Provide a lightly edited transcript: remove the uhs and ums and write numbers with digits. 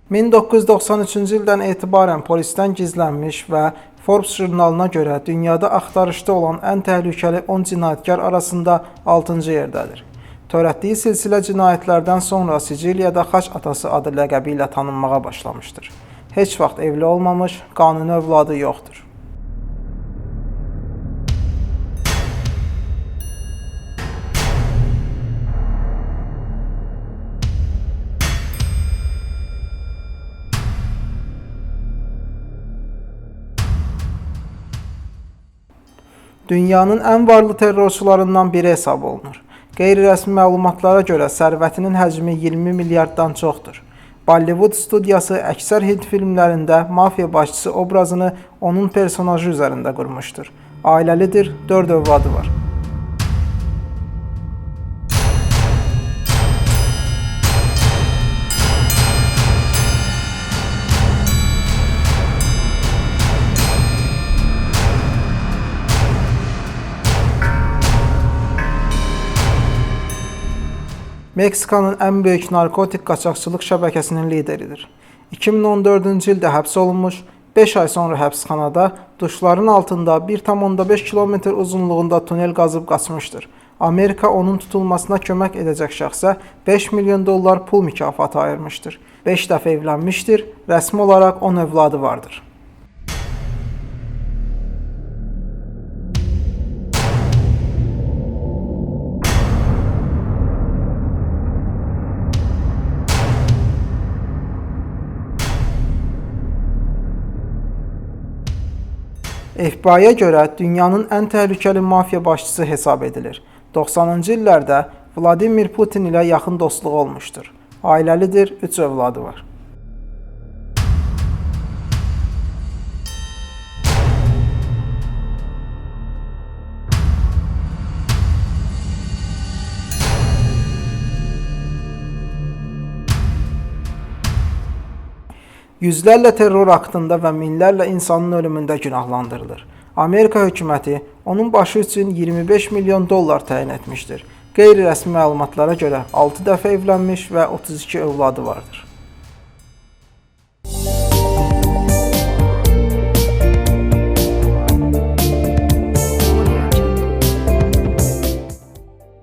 1993-cü ildən etibarən polisdən gizlənmiş və Forbes jurnalına görə dünyada axtarışda olan ən təhlükəli 10 cinayətkar arasında 6-cı yerdədir. Törətdiyi silsilə cinayətlərdən sonra Siciliyada Xaç atası adı ləqəbi ilə tanınmağa başlamışdır. Heç vaxt evli olmamış, qanuni övladı yoxdur. Dünyanın ən varlı terrorçularından biri hesab olunur. Qeyri-rəsmi məlumatlara görə sərvətinin həcmi 20 milyarddan çoxdur. Bollywood studiyası əksər Hind filmlərində mafiya başçısı obrazını onun personajı üzərində qurmuşdur. Ailəlidir, 4 övladı var. Meksikanın ən böyük narkotik qaçaqçılıq şəbəkəsinin lideridir. 2014-cü ildə həbs olunmuş, 5 ay sonra həbsxanada duşların altında 1,5 kilometr uzunluğunda tunel qazıb qaçmışdır. Amerika onun tutulmasına kömək edəcək şəxsə 5 milyon dollar pul mükafatı ayırmışdır. 5 dəfə evlənmişdir, rəsmi olaraq 10 övladı vardır. FBI-yə görə dünyanın ən təhlükəli mafiya başçısı hesab edilir. 90-cı illərdə Vladimir Putin ilə yaxın dostluğu olmuşdur. Ailəlidir, 3 övladı var. Yüzlərlə terror aktında və minlərlə insanın ölümündə günahlandırılır. Amerika hökuməti onun başı üçün 25 milyon dollar təyin etmişdir. Qeyri-rəsmi məlumatlara görə 6 dəfə evlənmiş və 32 övladı vardır.